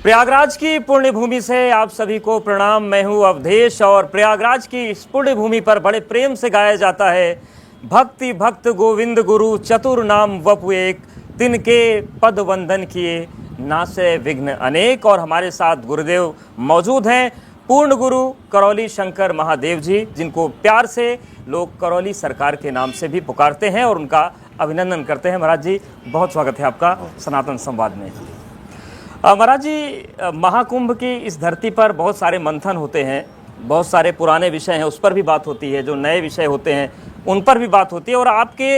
प्रयागराज की पुण्य भूमि से आप सभी को प्रणाम। मैं हूं अवधेश और प्रयागराज की इस पुण्य भूमि पर बड़े प्रेम से गाया जाता है भक्ति भक्त गोविंद गुरु चतुर नाम वपु एक, तिनके पद वंदन किए नासे विघ्न अनेक। और हमारे साथ गुरुदेव मौजूद हैं, पूर्ण गुरु करौली शंकर महादेव जी, जिनको प्यार से लोग करौली सरकार के नाम से भी पुकारते हैं और उनका अभिनंदन करते हैं। महाराज जी, बहुत स्वागत है आपका सनातन संवाद में। महाराज जी, महाकुंभ की इस धरती पर बहुत सारे मंथन होते हैं, बहुत सारे पुराने विषय हैं उस पर भी बात होती है, जो नए विषय होते हैं उन पर भी बात होती है और आपके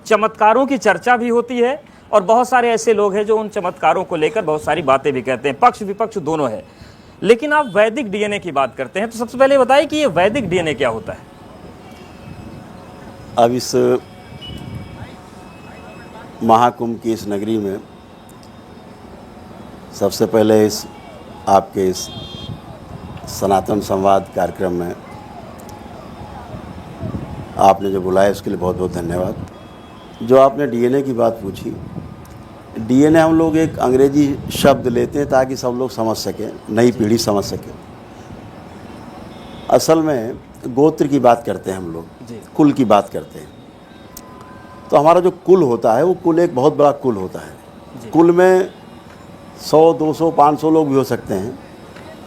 चमत्कारों की चर्चा भी होती है। और बहुत सारे ऐसे लोग हैं जो उन चमत्कारों को लेकर बहुत सारी बातें भी कहते हैं, पक्ष विपक्ष दोनों है। लेकिन आप वैदिक डीएनए की बात करते हैं, तो सबसे पहले बताइए कि ये वैदिक डीएनए क्या होता है? अब इस महाकुंभ की इस नगरी में सबसे पहले इस आपके इस सनातन संवाद कार्यक्रम में आपने जो बुलाया उसके लिए बहुत बहुत धन्यवाद। जो आपने डीएनए की बात पूछी, डीएनए हम लोग एक अंग्रेजी शब्द लेते हैं ताकि सब लोग समझ सकें, नई पीढ़ी समझ सके। असल में गोत्र की बात करते हैं हम लोग, कुल की बात करते हैं। तो हमारा जो कुल होता है वो कुल एक बहुत बड़ा कुल होता है। कुल में 100, 200, 500 लोग भी हो सकते हैं।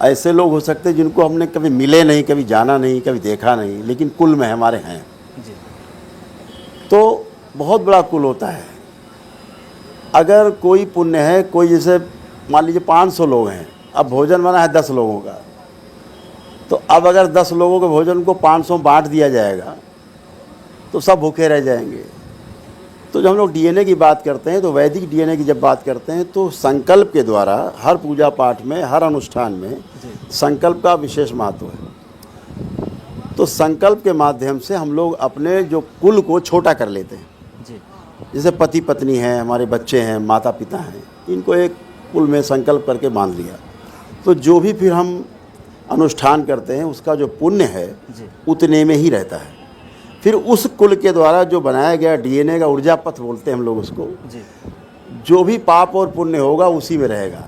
ऐसे लोग हो सकते हैं जिनको हमने कभी मिले नहीं, कभी जाना नहीं, कभी देखा नहीं, लेकिन कुल में हमारे हैं। तो बहुत बड़ा कुल होता है। अगर कोई पुण्य है, कोई जैसे मान लीजिए 500 लोग हैं, अब भोजन बना है 10 लोगों का, तो अब अगर 10 लोगों के भोजन को 500 बांट दिया जाएगा तो सब भूखे रह जाएंगे। तो जब हम लोग डीएनए की बात करते हैं, तो वैदिक डीएनए की जब बात करते हैं तो संकल्प के द्वारा हर पूजा पाठ में, हर अनुष्ठान में संकल्प का विशेष महत्व है। तो संकल्प के माध्यम से हम लोग अपने जो कुल को छोटा कर लेते हैं। जैसे पति पत्नी हैं, हमारे बच्चे हैं, माता पिता हैं, इनको एक कुल में संकल्प करके बांध लिया। तो जो भी फिर हम अनुष्ठान करते हैं उसका जो पुण्य है उतने में ही रहता है। फिर उस कुल के द्वारा जो बनाया गया डीएनए का ऊर्जा पथ बोलते हैं हम लोग उसको, जो भी पाप और पुण्य होगा उसी में रहेगा।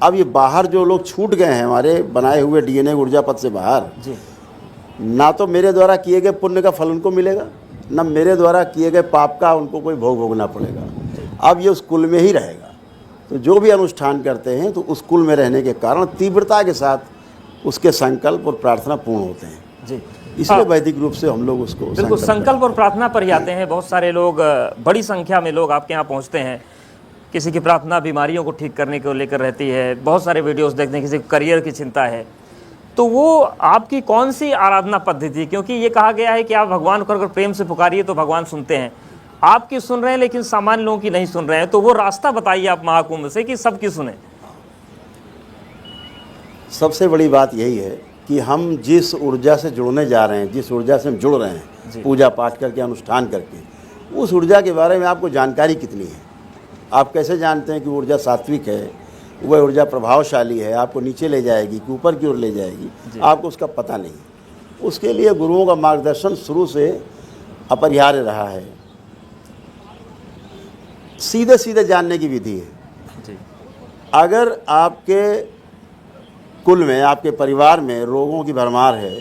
अब ये बाहर जो लोग छूट गए हैं हमारे बनाए हुए डीएनए ऊर्जा पथ से बाहर, ना तो मेरे द्वारा किए गए पुण्य का फल उनको मिलेगा, ना मेरे द्वारा किए गए पाप का उनको कोई भोग भोगना पड़ेगा। अब ये उस कुल में ही रहेगा। तो जो भी अनुष्ठान करते हैं तो उस कुल में रहने के कारण तीव्रता के साथ उसके संकल्प और प्रार्थना पूर्ण होते हैं जी। इसलिए वैदिक रूप से हम लोग उसको बिल्कुल संकल्प और प्रार्थना पर ही आते हैं। बहुत सारे लोग, बड़ी संख्या में लोग आपके यहाँ पहुँचते हैं। किसी की प्रार्थना बीमारियों को ठीक करने को लेकर रहती है, बहुत सारे वीडियोस देखते हैं, किसी को करियर की चिंता है। तो वो आपकी कौन सी आराधना पद्धति? क्योंकि ये कहा गया है कि आप भगवान को अगर प्रेम से पुकारिए तो भगवान सुनते हैं। आपकी सुन रहे हैं लेकिन सामान्य लोगों की नहीं सुन रहे हैं। तो वो रास्ता बताइए आप महाकुंभ से कि सबकी सुने। सबसे बड़ी बात यही है कि हम जिस ऊर्जा से जुड़ने जा रहे हैं, जिस ऊर्जा से हम जुड़ रहे हैं पूजा पाठ करके, अनुष्ठान करके, उस ऊर्जा के बारे में आपको जानकारी कितनी है? आप कैसे जानते हैं कि ऊर्जा सात्विक है, वह ऊर्जा प्रभावशाली है, आपको नीचे ले जाएगी कि ऊपर की ओर ले जाएगी? आपको उसका पता नहीं है। उसके लिए गुरुओं का मार्गदर्शन शुरू से अपरिहार्य रहा है। सीधे सीधे जानने की विधि है। अगर आपके कुल में, आपके परिवार में रोगों की भरमार है,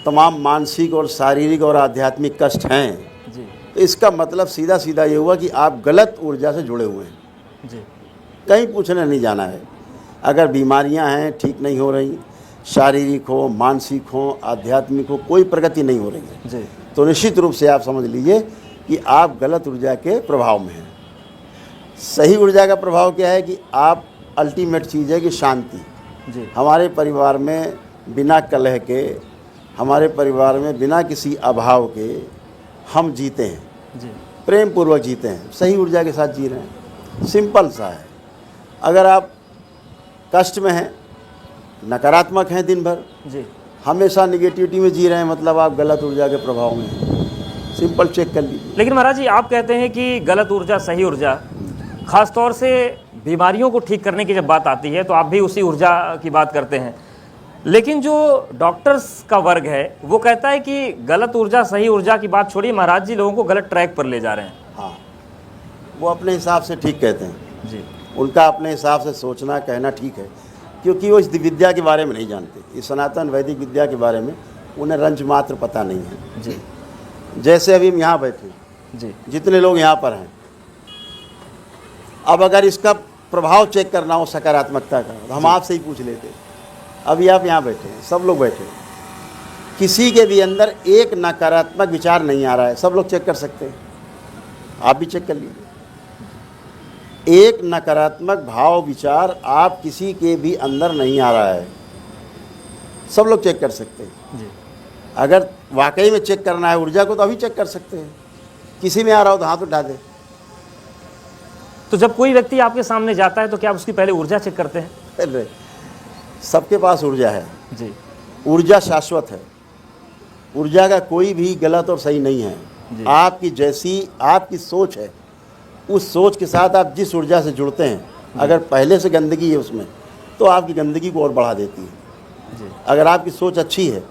तमाम मानसिक और शारीरिक और आध्यात्मिक कष्ट हैं, तो इसका मतलब सीधा सीधा ये हुआ कि आप गलत ऊर्जा से जुड़े हुए हैं। कहीं पूछने नहीं जाना है। अगर बीमारियां हैं, ठीक नहीं हो रही, शारीरिक हो, मानसिक हो, आध्यात्मिक हो, कोई प्रगति नहीं हो रही है, तो निश्चित रूप से आप समझ लीजिए कि आप गलत ऊर्जा के प्रभाव में हैं। सही ऊर्जा का प्रभाव क्या है कि आप, अल्टीमेट चीज़ है कि शांति। हमारे परिवार में बिना कलह के, हमारे परिवार में बिना किसी अभाव के हम जीते हैं, प्रेम पूर्वक जीते हैं, सही ऊर्जा के साथ जी रहे हैं। सिंपल सा है। अगर आप कष्ट में हैं, नकारात्मक हैं, दिन भर हमेशा निगेटिविटी में जी रहे हैं, मतलब आप गलत ऊर्जा के प्रभाव में हैं। सिंपल चेक कर लीजिए। लेकिन महाराज जी, आप कहते हैं कि गलत ऊर्जा, सही ऊर्जा, खासतौर से बीमारियों को ठीक करने की जब बात आती है तो आप भी उसी ऊर्जा की बात करते हैं। लेकिन जो डॉक्टर्स का वर्ग है वो कहता है कि गलत ऊर्जा, सही ऊर्जा की बात छोड़िए, महाराज जी लोगों को गलत ट्रैक पर ले जा रहे हैं। हाँ, वो अपने हिसाब से ठीक कहते हैं। उनका अपने हिसाब से सोचना कहना ठीक है, क्योंकि वो इस विद्या के बारे में नहीं जानते, इस सनातन वैदिक विद्या के बारे में उन्हें रंज मात्र पता नहीं है। जी जैसे अभी हम यहाँ बैठे, जी जितने लोग यहाँ पर हैं, अब अगर इसका प्रभाव चेक करना हो सकारात्मकता का, तो हम आपसे ही पूछ लेते। अभी आप यहाँ बैठे हैं, सब लोग बैठे हैं, किसी के भी अंदर एक नकारात्मक विचार नहीं आ रहा है, सब लोग चेक कर सकते हैं, आप भी चेक कर लीजिए। एक नकारात्मक भाव विचार आप किसी के भी अंदर नहीं आ रहा है, सब लोग चेक कर सकते हैं। जी अगर वाकई में चेक करना है ऊर्जा को, तो अभी चेक कर सकते हैं। किसी में आ रहा हो तो हाथ उठा दे। तो जब कोई व्यक्ति आपके सामने जाता है तो क्या आप उसकी पहले ऊर्जा चेक करते हैं? अरे सबके पास ऊर्जा है, जी ऊर्जा शाश्वत है, ऊर्जा का कोई भी गलत और सही नहीं है। जी। आपकी जैसी आपकी सोच है, उस सोच के साथ आप जिस ऊर्जा से जुड़ते हैं, अगर पहले से गंदगी है उसमें, तो आपकी गंदगी को और बढ़ा देती है। जी अगर आपकी सोच अच्छी है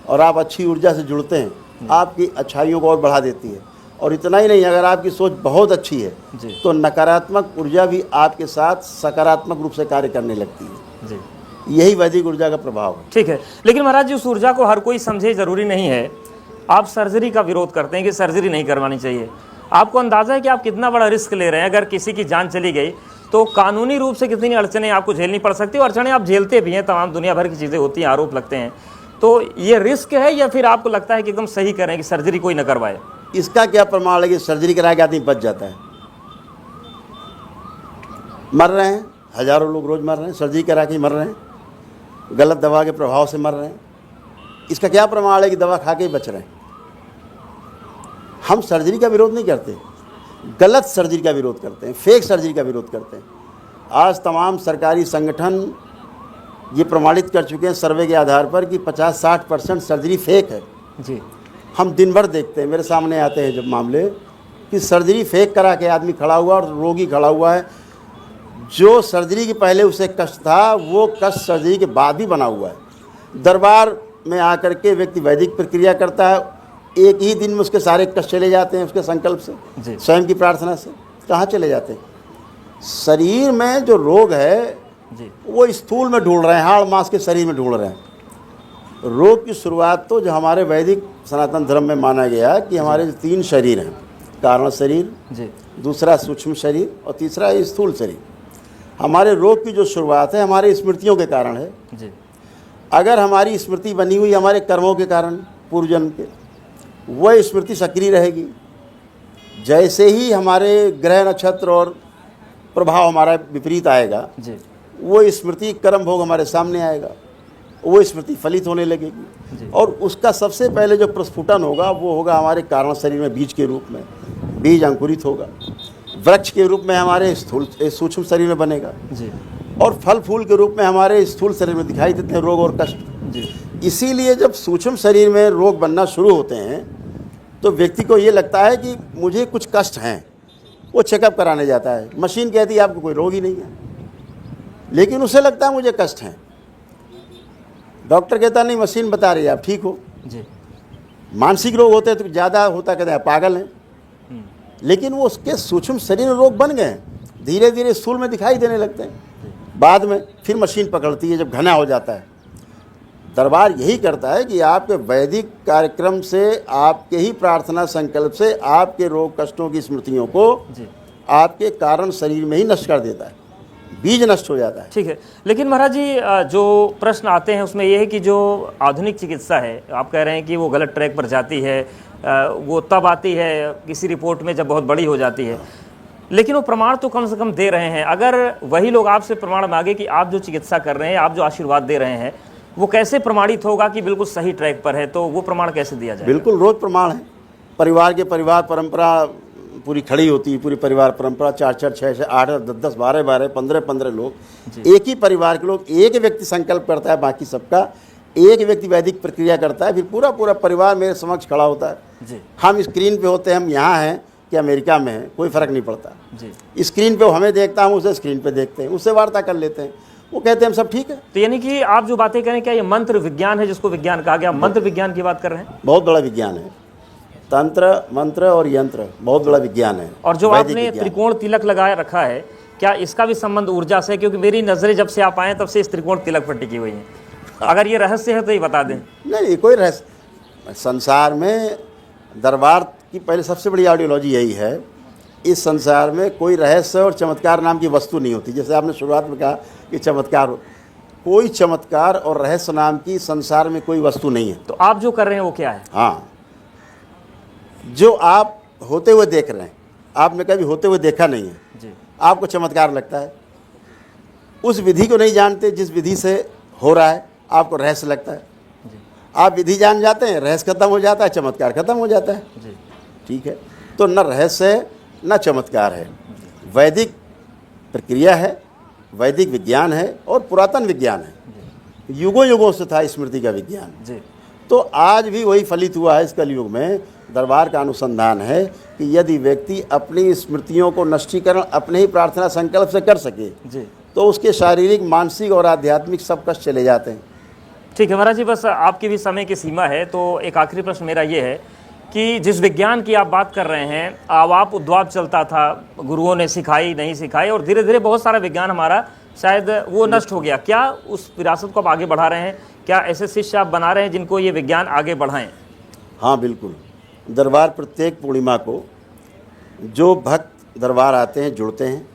और आप अच्छी ऊर्जा से जुड़ते हैं, आपकी अच्छाइयों को और बढ़ा देती है। और इतना ही नहीं, अगर आपकी सोच बहुत अच्छी है जी तो नकारात्मक ऊर्जा भी आपके साथ सकारात्मक रूप से कार्य करने लगती है। जी यही वैदिक ऊर्जा का प्रभाव है। ठीक है, लेकिन महाराज जी उस ऊर्जा को हर कोई समझे जरूरी नहीं है। आप सर्जरी का विरोध करते हैं कि सर्जरी नहीं करवानी चाहिए। आपको अंदाजा है कि आप कितना बड़ा रिस्क ले रहे हैं? अगर किसी की जान चली गई तो कानूनी रूप से कितनी अड़चनें आपको झेलनी पड़ सकती है, और अड़चनें आप झेलते भी हैं, तमाम दुनिया भर की चीज़ें होती हैं, आरोप लगते हैं। तो ये रिस्क है या फिर आपको लगता है कि एकदम सही करें कि सर्जरी कोई न करवाए? इसका क्या प्रमाण है कि सर्जरी करा के आदमी बच जाता है? मर रहे हैं, हजारों लोग रोज मर रहे हैं, सर्जरी करा के ही मर रहे हैं, गलत दवा के प्रभाव से मर रहे हैं। इसका क्या प्रमाण है कि दवा खा के ही बच रहे हैं? हम सर्जरी का विरोध नहीं करते, गलत सर्जरी का विरोध करते हैं, फेक सर्जरी का विरोध करते हैं। आज तमाम सरकारी संगठन ये प्रमाणित कर चुके हैं सर्वे के आधार पर कि 50-60% सर्जरी फेक है। जी हम दिन भर देखते हैं, मेरे सामने आते हैं जब मामले कि सर्जरी फेक करा के आदमी खड़ा हुआ और रोगी खड़ा हुआ है। जो सर्जरी के पहले उसे कष्ट था, वो कष्ट सर्जरी के बाद भी बना हुआ है। दरबार में आकर के व्यक्ति वैदिक प्रक्रिया करता है, एक ही दिन में उसके सारे कष्ट चले जाते हैं, उसके संकल्प से, जी स्वयं की प्रार्थना से। कहाँ चले जाते हैं? शरीर में जो रोग है जी वो स्थूल में ढूंढ रहे हैं, हाड़ मांस के शरीर में ढूंढ रहे हैं। रोग की शुरुआत तो जो हमारे वैदिक सनातन धर्म में माना गया कि हमारे जो 3 शरीर हैं, कारण शरीर, जी दूसरा सूक्ष्म शरीर और तीसरा स्थूल शरीर। हमारे रोग की जो शुरुआत है हमारे स्मृतियों के कारण है। जी अगर हमारी स्मृति बनी हुई हमारे कर्मों के कारण, पूर्व जन्म के, वह स्मृति सक्रिय रहेगी। जैसे ही हमारे ग्रह नक्षत्र और प्रभाव हमारा विपरीत आएगा, जी वो स्मृति कर्म भोग हमारे सामने आएगा, वो स्मृति फलित होने लगेगी। और उसका सबसे पहले जो प्रस्फुटन होगा वो होगा हमारे कारण शरीर में बीज के रूप में। बीज अंकुरित होगा, वृक्ष के रूप में हमारे सूक्ष्म शरीर में बनेगा, जी और फल फूल के रूप में हमारे स्थूल शरीर में दिखाई देते हैं रोग और कष्ट। जी इसीलिए जब सूक्ष्म शरीर में रोग बनना शुरू होते हैं तो व्यक्ति को ये लगता है कि मुझे कुछ कष्ट हैं, वो चेकअप कराने जाता है। मशीन कहती है आपको कोई रोग ही नहीं है, लेकिन उसे लगता है मुझे कष्ट हैं। डॉक्टर कहता नहीं, मशीन बता रही है आप ठीक हो। जी मानसिक रोग होते हैं तो ज़्यादा होता, कहते हैं पागल हैं, लेकिन वो उसके सूक्ष्म शरीर में रोग बन गए हैं, धीरे धीरे स्थूल में दिखाई देने लगते हैं। बाद में फिर मशीन पकड़ती है जब घना हो जाता है। दरबार यही करता है कि आपके वैदिक कार्यक्रम से, आपके ही प्रार्थना संकल्प से आपके रोग कष्टों की स्मृतियों को जी आपके कारण शरीर में ही नष्ट कर देता है, बीज नष्ट हो जाता है। ठीक है, लेकिन महाराज जी जो प्रश्न आते हैं उसमें यह है कि जो आधुनिक चिकित्सा है, आप कह रहे हैं कि वो गलत ट्रैक पर जाती है, वो तब आती है किसी रिपोर्ट में जब बहुत बड़ी हो जाती है, लेकिन वो प्रमाण तो कम से कम दे रहे हैं। अगर वही लोग आपसे प्रमाण मांगे कि आप जो चिकित्सा कर रहे हैं, आप जो आशीर्वाद दे रहे हैं, वो कैसे प्रमाणित होगा कि बिल्कुल सही ट्रैक पर है? तो वो प्रमाण कैसे दिया जाए? बिल्कुल रोज प्रमाण है। परिवार के परिवार परंपरा पूरी खड़ी होती है, पूरी परिवार परंपरा 4-4, 6-6, 8, 10-10, 12-12, 15-15 लोग, एक ही परिवार के लोग, एक व्यक्ति संकल्प करता है, बाकी सबका एक व्यक्ति वैदिक प्रक्रिया करता है, फिर पूरा पूरा परिवार मेरे समक्ष खड़ा होता है। जी हम स्क्रीन पे होते हैं, हम यहाँ हैं कि अमेरिका में हैं, कोई फ़र्क नहीं पड़ता। जी स्क्रीन पे वो हमें देखता, हम उसे स्क्रीन पे देखते हैं, उससे वार्ता कर लेते हैं, वो कहते हैं हम सब ठीक है। तो यानी कि आप जो बातें करें, क्या ये मंत्र विज्ञान है जिसको विज्ञान कहा गया? मंत्र विज्ञान की बात कर रहे हैं? बहुत बड़ा विज्ञान है, तंत्र मंत्र और यंत्र बहुत बड़ा विज्ञान है। और जो वैदिक आपने विज्ञान। त्रिकोण तिलक लगाया रखा है, क्या इसका भी संबंध ऊर्जा से? क्योंकि मेरी नज़रें जब से आप आए तब से इस त्रिकोण तिलक पर टिकी हुई हैं। अगर ये रहस्य है तो ये बता दें। नहीं, कोई रहस्य संसार में दरबार की पहले सबसे बड़ी आइडियोलॉजी यही है, इस संसार में कोई रहस्य और चमत्कार नाम की वस्तु नहीं होती। जैसे आपने शुरुआत में कहा कि चमत्कार, कोई चमत्कार और रहस्य नाम की संसार में कोई वस्तु नहीं है। तो आप जो कर रहे हैं वो क्या है? हाँ, जो आप होते हुए देख रहे हैं, आपने कभी होते हुए देखा नहीं है जी। आपको चमत्कार लगता है। उस विधि को नहीं जानते जिस विधि से हो रहा है, आपको रहस्य लगता है। आप विधि जान जाते हैं, रहस्य खत्म हो जाता है, चमत्कार खत्म हो जाता है जी। ठीक है, तो न रहस्य है न चमत्कार है। वैदिक प्रक्रिया है, वैदिक विज्ञान है और पुरातन विज्ञान है। युगों युगों से था स्मृति का विज्ञान जी। तो आज भी वही फलित हुआ है। इस कलयुग में दरबार का अनुसंधान है कि यदि व्यक्ति अपनी स्मृतियों को नष्टीकरण अपने ही प्रार्थना संकल्प से कर सके जी। तो उसके शारीरिक, मानसिक और आध्यात्मिक सब कष्ट चले जाते हैं। ठीक है महाराज जी, बस आपकी भी समय की सीमा है, तो एक आखिरी प्रश्न मेरा ये है कि जिस विज्ञान की आप बात कर रहे हैं, आप उद्वाप चलता था, गुरुओं ने सिखाई नहीं सिखाई, और धीरे धीरे बहुत सारा विज्ञान हमारा शायद वो नष्ट हो गया। क्या उस विरासत को आप आगे बढ़ा रहे हैं? क्या ऐसे शिष्य आप बना रहे हैं जिनको ये विज्ञान आगे बढ़ाएं? हाँ बिल्कुल। दरबार प्रत्येक पूर्णिमा को जो भक्त दरबार आते हैं, जुड़ते हैं,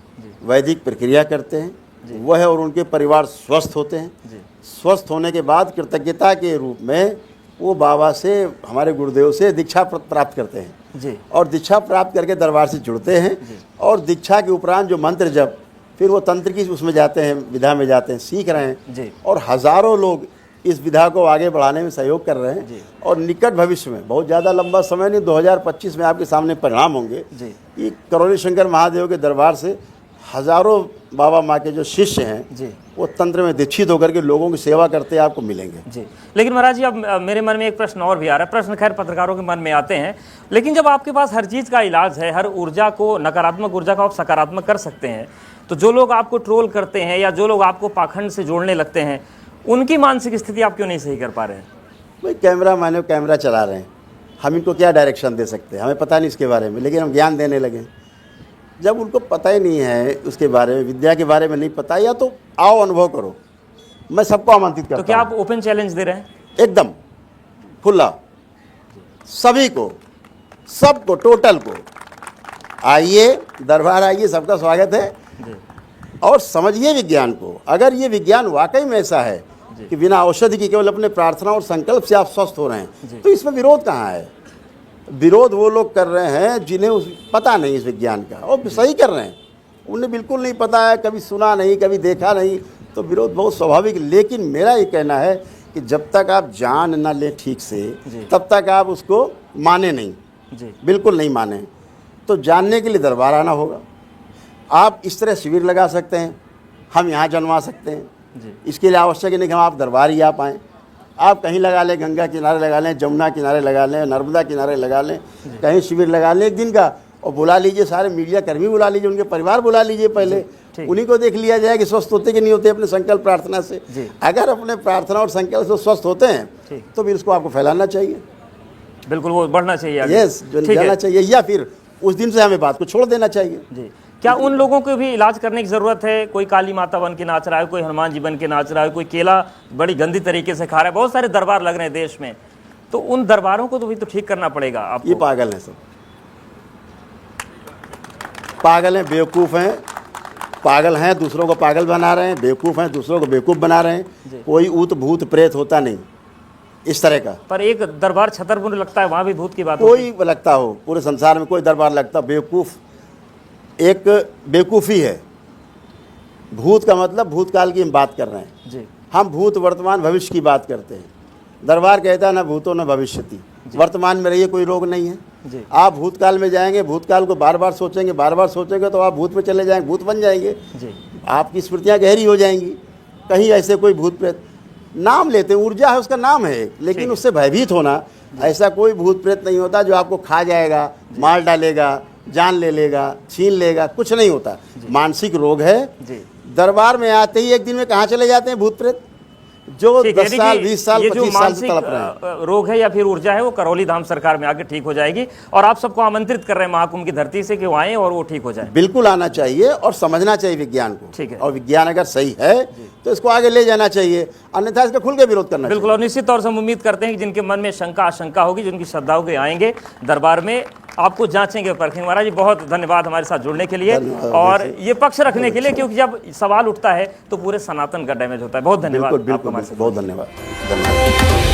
वैदिक प्रक्रिया करते हैं, वह और उनके परिवार स्वस्थ होते हैं। स्वस्थ होने के बाद कृतज्ञता के रूप में वो बाबा से, हमारे गुरुदेव से दीक्षा प्राप्त करते हैं जी। और दीक्षा प्राप्त करके दरबार से जुड़ते हैं और दीक्षा के उपरांत जो मंत्र जब, फिर वो तंत्र की उसमें जाते हैं, विधा में जाते हैं, सीख रहे हैं जी। और हज़ारों लोग इस विधा को आगे बढ़ाने में सहयोग कर रहे हैं। और निकट भविष्य में, बहुत ज़्यादा लंबा समय नहीं, 2025 में आपके सामने परिणाम होंगे कि करौली शंकर महादेव के दरबार से हज़ारों बाबा माँ के जो शिष्य हैं जी, वो तंत्र में दीक्षित होकर के लोगों की सेवा करते आपको मिलेंगे जी। लेकिन महाराज जी, अब मेरे मन में एक प्रश्न और भी आ रहा है। प्रश्न खैर पत्रकारों के मन में आते हैं, लेकिन जब आपके पास हर चीज़ का इलाज है, हर ऊर्जा को, नकारात्मक ऊर्जा को आप सकारात्मक कर सकते हैं, तो जो लोग आपको ट्रोल करते हैं या जो लोग आपको पाखंड से जोड़ने लगते हैं, उनकी मानसिक स्थिति आप क्यों नहीं सही कर पा रहे हैं? भाई कैमरा मैंने कैमरा चला रहे हैं, हम इनको क्या डायरेक्शन दे सकते हैं? हमें पता नहीं इसके बारे में, लेकिन हम ज्ञान देने लगे। जब उनको पता ही नहीं है उसके बारे में, विद्या के बारे में नहीं पता, या तो आओ अनुभव करो। मैं सबको आमंत्रित करता हूं। तो क्या आप ओपन चैलेंज दे रहे हैं? एकदम खुला, सभी को, सबको, टोटल को आइए, दरबार आइए, सबका स्वागत है और समझिए विज्ञान को। अगर ये विज्ञान वाकई में ऐसा है कि बिना औषधि की केवल अपने प्रार्थना और संकल्प से आप स्वस्थ हो रहे हैं, तो इसमें विरोध कहाँ है? विरोध वो लोग कर रहे हैं जिन्हें पता नहीं इस विज्ञान का, और सही कर रहे हैं। उन्हें बिल्कुल नहीं पता है, कभी सुना नहीं, कभी देखा नहीं, तो विरोध बहुत स्वाभाविक। लेकिन मेरा ये कहना है कि जब तक आप जान ना लें ठीक से, तब तक आप उसको माने नहीं जी। बिल्कुल नहीं माने। तो जानने के लिए दरबार आना होगा। आप इस तरह शिविर लगा सकते हैं, हम यहाँ जनवा सकते हैं जी। इसके लिए आवश्यक नहीं कि हम आप दरबार ही आ पाएँ। आप कहीं लगा लें, गंगा किनारे लगा लें, जमुना किनारे लगा लें, नर्मदा किनारे लगा लें, कहीं शिविर लगा लें एक दिन का, और बुला लीजिए सारे मीडिया कर्मी, बुला लीजिए, उनके परिवार बुला लीजिए, पहले उन्हीं को देख लिया जाए कि स्वस्थ होते कि नहीं होते अपने संकल्प प्रार्थना से। अगर अपने प्रार्थना और संकल्प से स्वस्थ होते हैं तो फिर उसको आपको फैलाना चाहिए। बिल्कुल, वो बढ़ना चाहिए आगे। यस, जाना चाहिए, या फिर उस दिन से हमें बात को छोड़ देना चाहिए जी। क्या उन लोगों को भी इलाज करने की ज़रूरत है? कोई काली माता बन के नाच रहा है, कोई हनुमान जी बन के नाच रहा है, कोई केला बड़ी गंदी तरीके से खा रहा है, बहुत सारे दरबार लग रहे हैं देश में, तो उन दरबारों को तो भी तो ठीक करना पड़ेगा आपको। ये पागल हैं, सब पागल हैं, बेवकूफ़ हैं, पागल हैं, दूसरों को पागल बना रहे हैं, बेवकूफ़ हैं, दूसरों को बेवकूफ़ बना रहे हैं। कोई ऊत भूत प्रेत होता नहीं इस तरह का। पर एक दरबार छतरपुर लगता है, वहाँ भी भूत की बात कोई लगता हो, पूरे संसार में कोई दरबार लगता, बेवकूफ़ एक बेवकूफ़ी है। भूत का मतलब भूतकाल की हम बात कर रहे हैं जी। हम भूत, वर्तमान, भविष्य की बात करते हैं। दरबार कहता है ना भूतो न भविष्यति, वर्तमान में रहिए, कोई रोग नहीं है जी। आप भूतकाल में जाएंगे, भूतकाल को बार बार सोचेंगे तो आप भूत में चले जाएंगे, भूत बन जाएंगे जी। आपकी स्मृतियाँ गहरी हो जाएंगी। कहीं ऐसे कोई भूत प्रेत नाम लेते, ऊर्जा है उसका नाम है, लेकिन उससे भयभीत होना, ऐसा कोई भूत प्रेत नहीं होता जो आपको खा जाएगा, मार डालेगा, जान ले लेगा, छीन लेगा, कुछ नहीं होता। मानसिक रोग है। दरबार में आते ही एक दिन में कहाँ चले जाते हैं भूत प्रेत? जो ठीक है, 10 यानी साल कि 20 साल ये जो 25 साल से तड़प रहे हैं। मानसिक रोग है या फिर ऊर्जा है वो करौली धाम सरकार में आके ठीक हो जाएगी, और आप सबको आमंत्रित कर रहे हैं महाकुंभ की धरती से कि वो आए और वो ठीक हो जाए। बिल्कुल आना चाहिए और समझना चाहिए विज्ञान को। ठीक है। और विज्ञान अगर सही है तो इसको आगे ले जाना चाहिए, अन्यथा इसका खुल के विरोध करना बिल्कुल, और निश्चित तौर से हम उम्मीद करते हैं कि जिनके मन में शंका आशंका होगी, जिनकी श्रद्धाओं के आएंगे दरबार में, आपको जांचेंगे परखेंगे। महाराज जी बहुत धन्यवाद हमारे साथ जुड़ने के लिए धन्यवाद और ये पक्ष रखने के लिए, क्योंकि जब सवाल उठता है तो पूरे सनातन का डैमेज होता है। बहुत धन्यवाद। बिल्कुल आपका बिल्कुल, हमारे साथ। बहुत धन्यवाद।